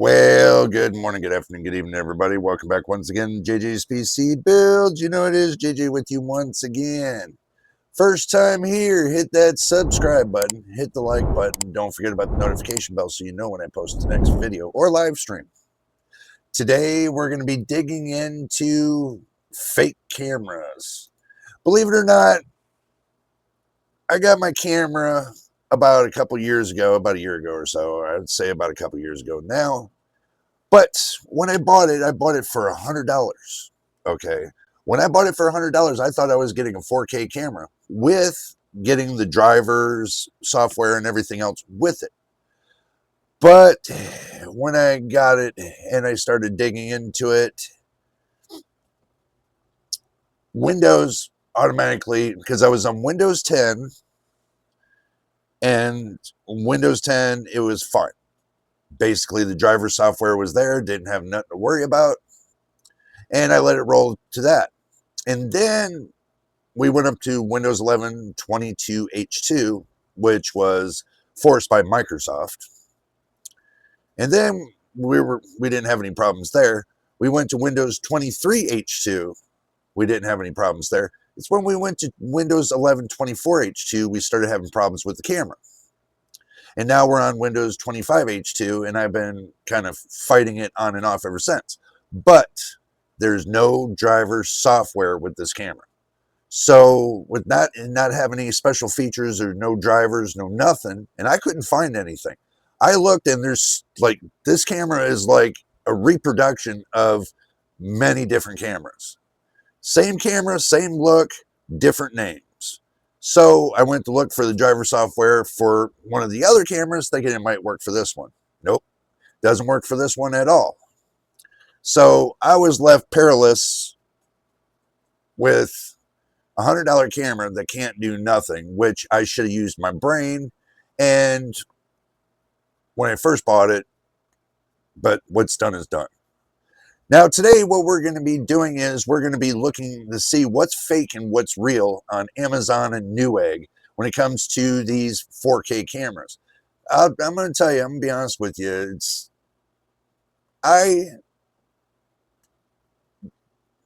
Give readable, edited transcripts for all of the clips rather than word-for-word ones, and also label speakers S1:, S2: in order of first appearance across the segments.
S1: Well, good morning, good afternoon, good evening, everybody. Welcome back once again, JJ's PC Builds. You know it is JJ with you once again. First time here, hit that subscribe button, hit the like button. Don't forget about the notification bell so you know when I post the next video or live stream. Today, we're going to be digging into fake cameras. Believe it or not, I got my camera about a year ago or so. I'd say about a couple years ago now. But when I bought it for $100. Okay. When I bought it for $100, I thought I was getting a 4K camera with getting the drivers, software, and everything else with it. But when I got it and I started digging into it, Windows automatically, because I was on Windows 10, and Windows 10, it was fine. Basically, the driver software was there, didn't have nothing to worry about, and I let it roll to that. And then we went up to Windows 11 22H2, which was forced by Microsoft. And then we didn't have any problems there. We went to Windows 23H2. We didn't have any problems there. It's when we went to Windows 11 24H2, we started having problems with the camera. And now we're on Windows 25H2, and I've been kind of fighting it on and off ever since. But there's no driver software with this camera. So with not having any special features or no drivers, no nothing, and I couldn't find anything. I looked, and there's like, this camera is like a reproduction of many different cameras. Same camera, same look, different names. So I went to look for the driver software for one of the other cameras, thinking it might work for this one. Nope, doesn't work for this one at all. So I was left perilous with a $100 camera that can't do nothing, which I should have used my brain. And when I first bought it, but what's done is done. Now today, what we're going to be doing is we're going to be looking to see what's fake and what's real on Amazon and Newegg when it comes to these 4K cameras. I'm going to tell you, I'm going to be honest with you, I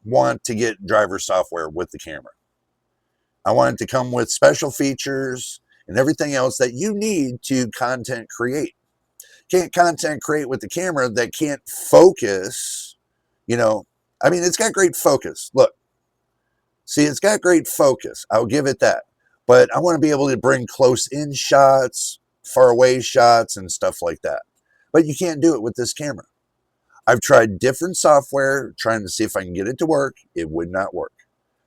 S1: want to get driver software with the camera. I want it to come with special features and everything else that you need to content create. Can't content create with the camera that can't focus, I mean, it's got great focus. Look, see, it's got great focus. I'll give it that. But I want to be able to bring close in shots, far away shots, and stuff like that. But you can't do it with this camera. I've tried different software, trying to see if I can get it to work. It would not work.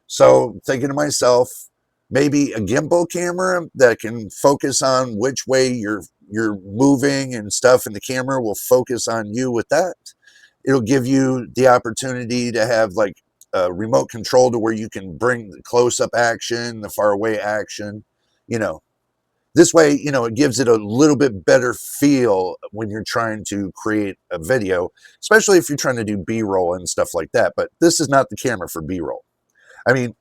S1: So thinking to myself, maybe a gimbal camera that can focus on which way you're moving and stuff, and the camera will focus on you with that. It'll give you the opportunity to have like a remote control to where you can bring the close-up action, the far away action, This way, it gives it a little bit better feel when you're trying to create a video, especially if you're trying to do B-roll and stuff like that. But this is not the camera for B-roll. I mean,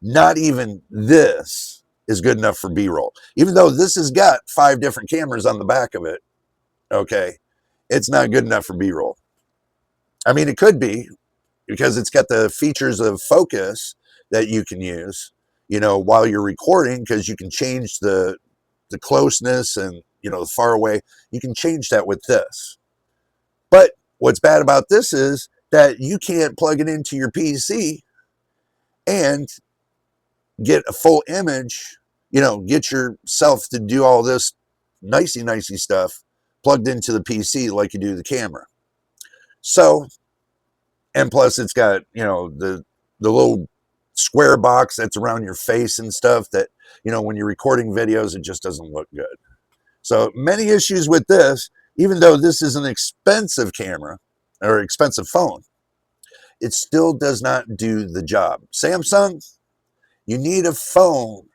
S1: not even this is good enough for B-roll. Even though this has got 5 different cameras on the back of it, okay, it's not good enough for B-roll. I mean, it could be, because it's got the features of focus that you can use, while you're recording, because you can change the closeness and, the far away. You can change that with this. But what's bad about this is that you can't plug it into your PC and get a full image, get yourself to do all this nicey stuff plugged into the PC like you do the camera. So, and plus it's got, the little square box that's around your face and stuff that, when you're recording videos, it just doesn't look good. So many issues with this. Even though this is an expensive camera or expensive phone, it still does not do the job. Samsung, you need a phone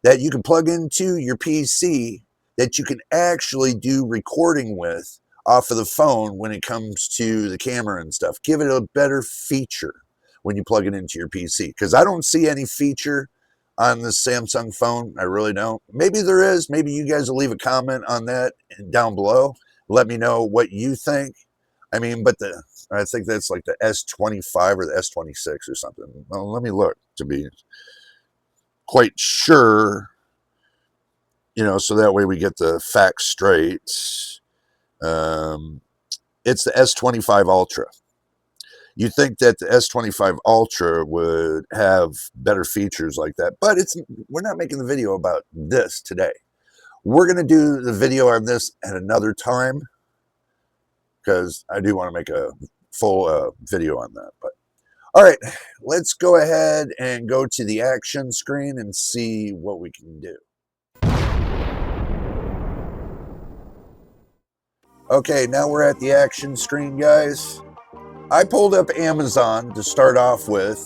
S1: that you can plug into your PC that you can actually do recording with off of the phone when it comes to the camera and stuff. Give it a better feature when you plug it into your PC, because I don't see any feature on the Samsung phone. I really don't. Maybe there is. Maybe you guys will leave a comment on that down below. Let me know what you think. I mean, but I think that's like the S25 or the S26 or something. Well, let me look to be quite sure, so that way we get the facts straight. It's the S25 Ultra. You think that the S25 Ultra would have better features like that, but we're not making the video about this today. We're going to do the video on this at another time because I do want to make a full video on that. But all right, let's go ahead and go to the action screen and see what we can do. Okay, now we're at the action screen, guys. I pulled up Amazon to start off with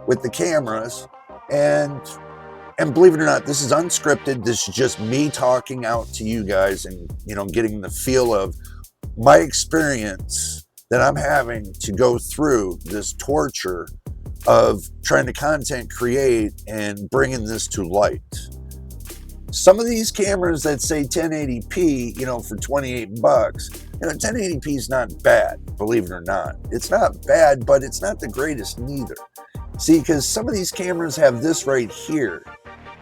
S1: the cameras, and believe it or not, this is unscripted. This is just me talking out to you guys and, getting the feel of my experience that I'm having to go through this torture of trying to content create and bringing this to light. Some of these cameras that say 1080p, for 28 bucks, 1080p is not bad, believe it or not. It's not bad, but it's not the greatest neither. See, because some of these cameras have this right here,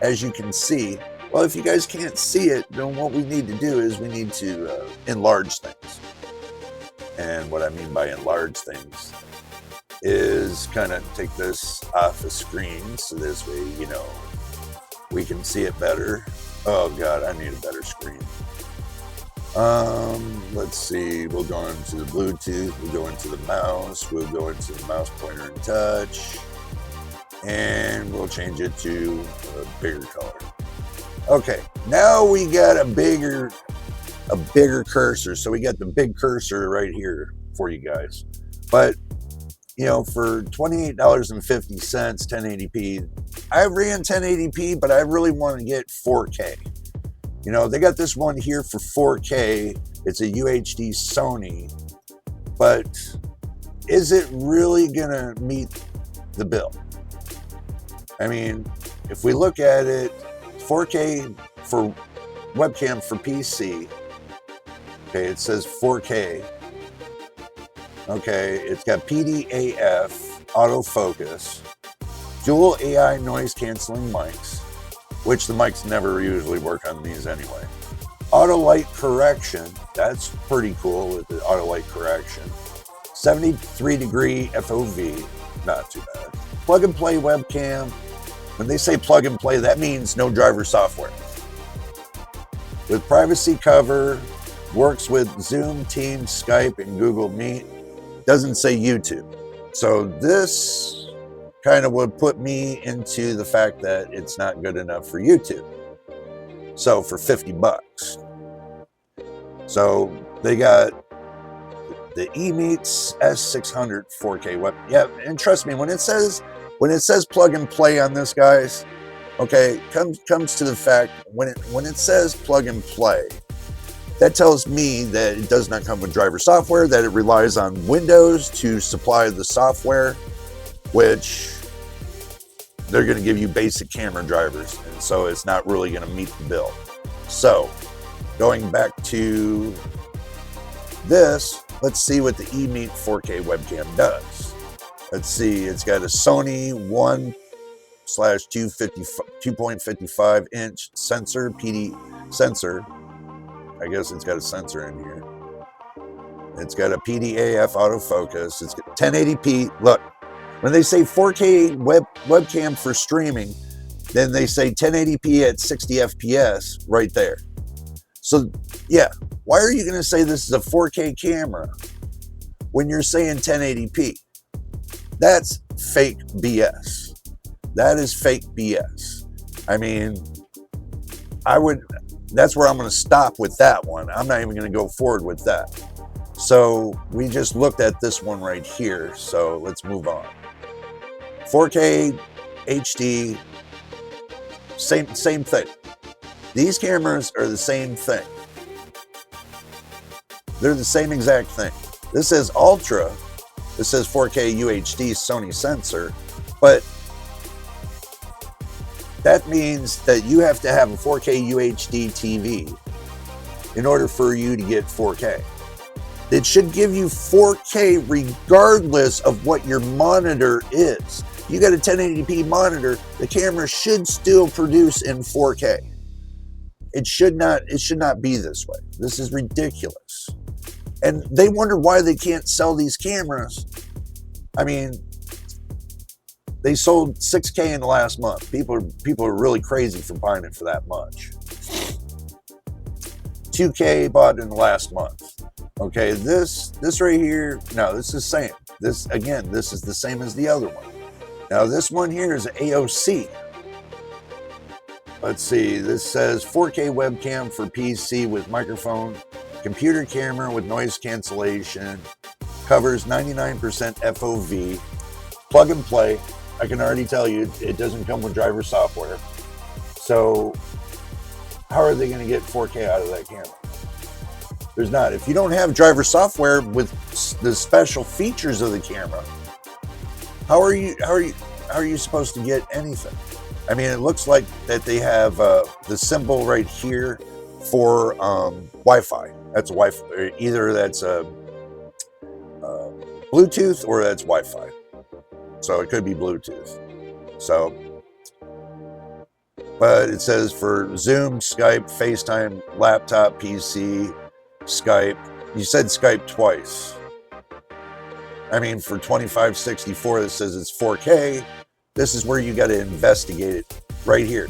S1: as you can see. Well, if you guys can't see it, then what we need to do is we need to enlarge things. And what I mean by enlarge things is kind of take this off the screen so this way, we can see it better. Oh God, I need a better screen. Let's see, we'll go into the Bluetooth, we'll go into the mouse, we'll go into the mouse pointer and touch, and we'll change it to a bigger color. Okay, now we got a bigger cursor. So we got the big cursor right here for you guys. But for $28.50, 1080p, I ran 1080p, but I really want to get 4K. They got this one here for 4K. It's a UHD Sony, but is it really gonna meet the bill? I mean, if we look at it, 4K for webcam for PC. Okay, it says 4K. Okay, it's got PDAF, autofocus, dual AI noise canceling mics, which the mics never usually work on these anyway. Auto light correction, that's pretty cool with the auto light correction. 73-degree FOV, not too bad. Plug and play webcam. When they say plug and play, that means no driver software. With privacy cover, works with Zoom, Teams, Skype, and Google Meet. Doesn't say YouTube. So this kind of would put me into the fact that it's not good enough for YouTube. So for 50 bucks. So they got the eMeets S600 4K web. Yeah, and trust me, when it says plug and play on this, guys, okay, comes to the fact when it says plug and play, that tells me that it does not come with driver software, that it relies on Windows to supply the software, which they're going to give you basic camera drivers, and so it's not really going to meet the bill. So going back to this, let's see what the eMeet 4K webcam does. Let's see, it's got a Sony 1/2.55 inch sensor, PD sensor. I guess it's got a sensor in here. It's got a PDAF autofocus. It's got 1080p. Look, when they say 4K webcam for streaming, then they say 1080p at 60 FPS right there. So yeah, why are you going to say this is a 4K camera when you're saying 1080p? That's fake BS. That is fake BS. I mean, that's where I'm going to stop with that one. I'm not even going to go forward with that. So we just looked at this one right here. So let's move on. 4K HD, same thing. These cameras are the same thing. They're the same exact thing. This says Ultra. This says 4K UHD Sony sensor, but that means that you have to have a 4K UHD TV in order for you to get 4K. It should give you 4K regardless of what your monitor is. You got a 1080p monitor, the camera should still produce in 4K. It should not be this way. This is ridiculous. And they wonder why they can't sell these cameras. I mean, they sold 6K in the last month. People are really crazy for buying it for that much. 2K bought in the last month. Okay, this right here, no, this is the same. This is the same as the other one. Now this one here is AOC. Let's see, this says 4K webcam for PC with microphone, computer camera with noise cancellation, covers 99% FOV, plug and play. I can already tell you it doesn't come with driver software. So how are they going to get 4K out of that camera? There's not. If you don't have driver software with the special features of the camera, how are you supposed to get anything? I mean, it looks like that they have the symbol right here for Wi-Fi. That's Wi-Fi. Either that's Bluetooth or that's Wi-Fi. So it could be Bluetooth. So, but it says for Zoom, Skype, FaceTime, laptop, PC, Skype. You said Skype twice. I mean, for 2564, it says it's 4K. This is where you got to investigate it right here.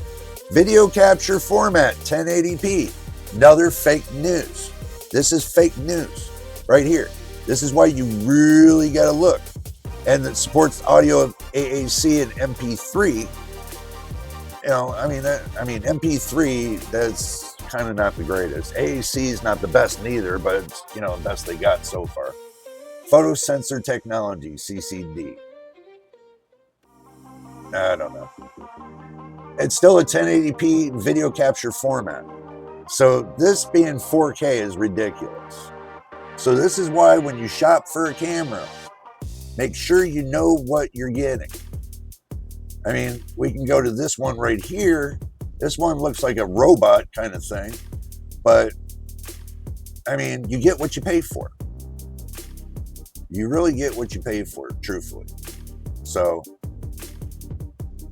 S1: Video capture format, 1080p. Another fake news. This is fake news right here. This is why you really got to look. And it supports audio of AAC and MP3. You know, I mean, MP3, that's kind of not the greatest. AAC is not the best neither, but it's, you know, the best they got so far. Photo sensor technology, CCD. I don't know. It's still a 1080p video capture format. So this being 4K is ridiculous. So this is why when you shop for a camera, make sure you know what you're getting. I mean, we can go to this one right here. This one looks like a robot kind of thing, but I mean, you get what you pay for. You really get what you pay for, truthfully. So,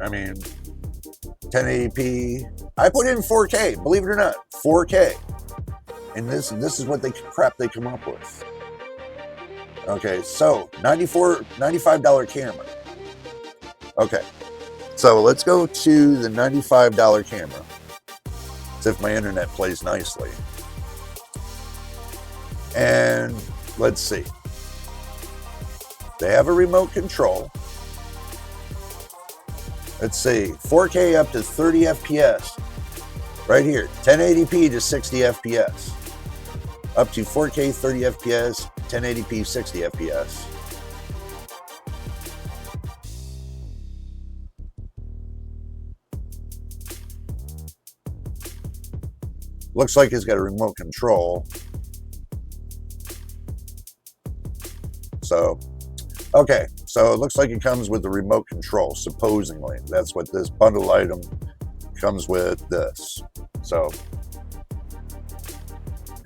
S1: I mean, 1080p. I put in 4K, believe it or not, 4K. And this is what crap they come up with. Okay, so $95 camera. Okay, so let's go to the $95 camera. As if my internet plays nicely. And let's see. They have a remote control. Let's see, 4K up to 30 FPS. Right here, 1080p to 60 FPS. Up to 4K 30 FPS, 1080p 60 FPS. Looks like it's got a remote control. So, okay, so it looks like it comes with the remote control, supposedly. That's what this bundle item comes with, this. So,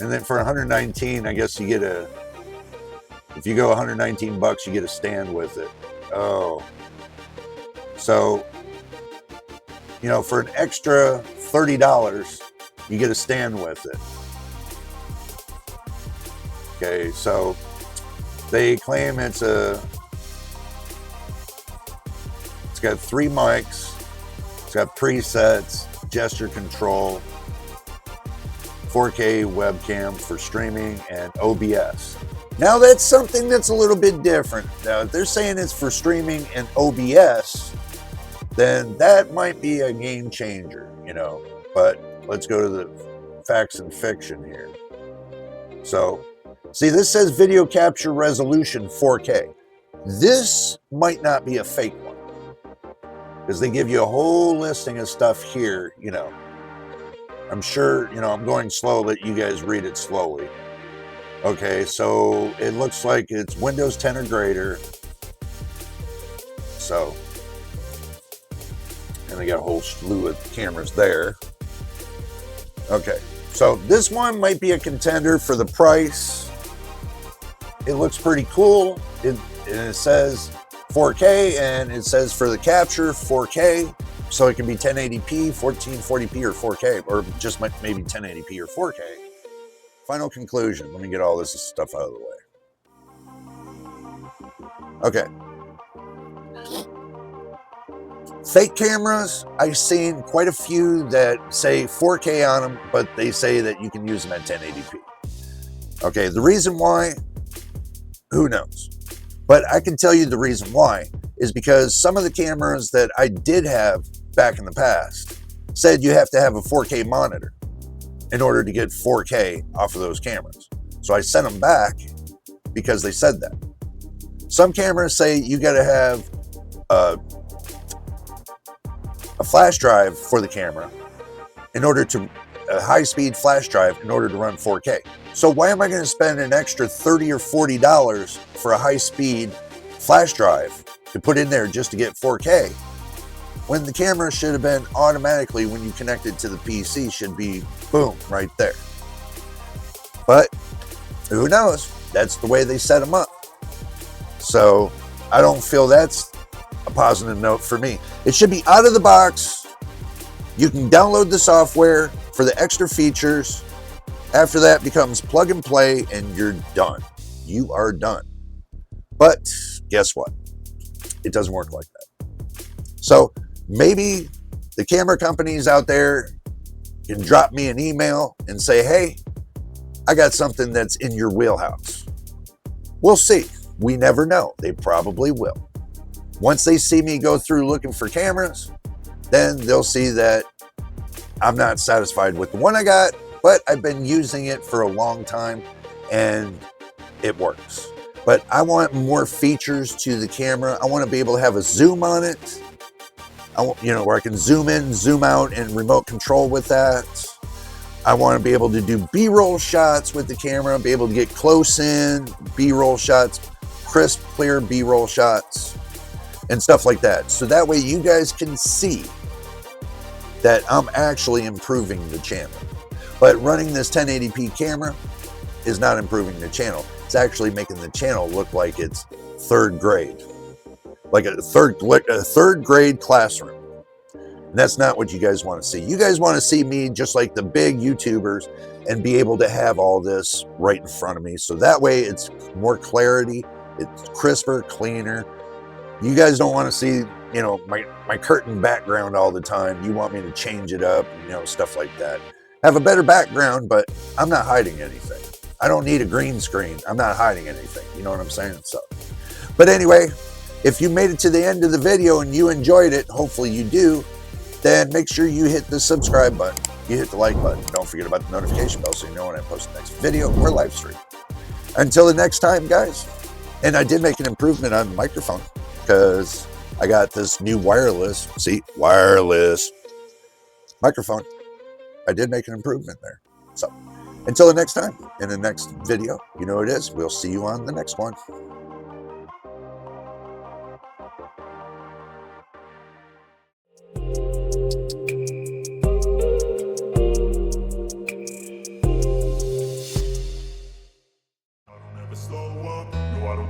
S1: and then for 119, I guess you get if you go 119 bucks, you get a stand with it. Oh. So, you know, for an extra $30, you get a stand with it. Okay, so they claim it's got 3 mics, it's got presets, gesture control, 4K webcam for streaming, and OBS. Now that's something that's a little bit different. Now if they're saying it's for streaming and OBS, then that might be a game changer, you know. But let's go to the facts and fiction here. So, see, this says video capture resolution 4K. This might not be a fake one, because they give you a whole listing of stuff here, you know. I'm sure, you know, I'm going slow, let you guys read it slowly. Okay, so it looks like it's Windows 10 or greater. So, and they got a whole slew of cameras there. Okay, so this one might be a contender for the price. it looks pretty cool. It says 4K, and it says for the capture 4K, so it can be 1080p, 1440p, or 4K, or just maybe 1080p or 4K. Final conclusion. Let me get all this stuff out of the way. Okay. Fake cameras, I've seen quite a few that say 4K on them, but they say that you can use them at 1080p. Okay, the reason why, who knows? But I can tell you the reason why is because some of the cameras that I did have back in the past said you have to have a 4K monitor in order to get 4K off of those cameras. So I sent them back because they said that. Some cameras say you got to have a flash drive for the camera in order to, a high-speed flash drive in order to run 4K. So why am I going to spend an extra $30 or $40 for a high-speed flash drive to put in there just to get 4K when the camera should have been automatically, when you connect it to the PC, should be boom right there? But who knows? That's the way they set them up. So I don't feel that's a positive note for me. It should be out of the box. You can download the software for the extra features. After that becomes plug and play, and you're done. You are done. But guess what? It doesn't work like that. So maybe the camera companies out there can drop me an email and say, hey, I got something that's in your wheelhouse. We'll see. We never know. They probably will. Once they see me go through looking for cameras, then they'll see that I'm not satisfied with the one I got, but I've been using it for a long time and it works. But I want more features to the camera. I want to be able to have a zoom on it. Where I can zoom in, zoom out, and remote control with that. I want to be able to do B-roll shots with the camera, be able to get close in B-roll shots, crisp, clear B-roll shots, and stuff like that. So that way you guys can see that I'm actually improving the channel. But running this 1080p camera is not improving the channel. It's actually making the channel look like it's third grade, like a third grade classroom. And that's not what you guys want to see. You guys want to see me just like the big YouTubers and be able to have all this right in front of me. So that way it's more clarity, it's crisper, cleaner. You guys don't want to see, my curtain background all the time. You want me to change it up, stuff like that. Have a better background, but I'm not hiding anything. I don't need a green screen. I'm not hiding anything. You know what I'm saying? So, but anyway, if you made it to the end of the video and you enjoyed it, hopefully you do, then make sure you hit the subscribe button. You hit the like button. Don't forget about the notification bell so you know when I post the next video or live stream. Until the next time, guys. And I did make an improvement on the microphone because I got this new wireless microphone. I did make an improvement there. So until the next time, in the next video, you know what it is. We'll see you on the next one.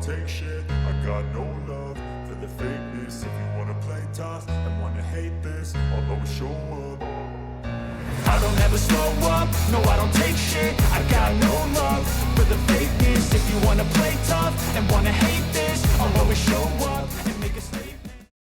S2: Take shit, I got no love for the fakeness. If you wanna play tough and wanna hate this, I'll always show up. I don't ever slow up, no I don't take shit. I got no love for the fakeness. If you wanna play tough and wanna hate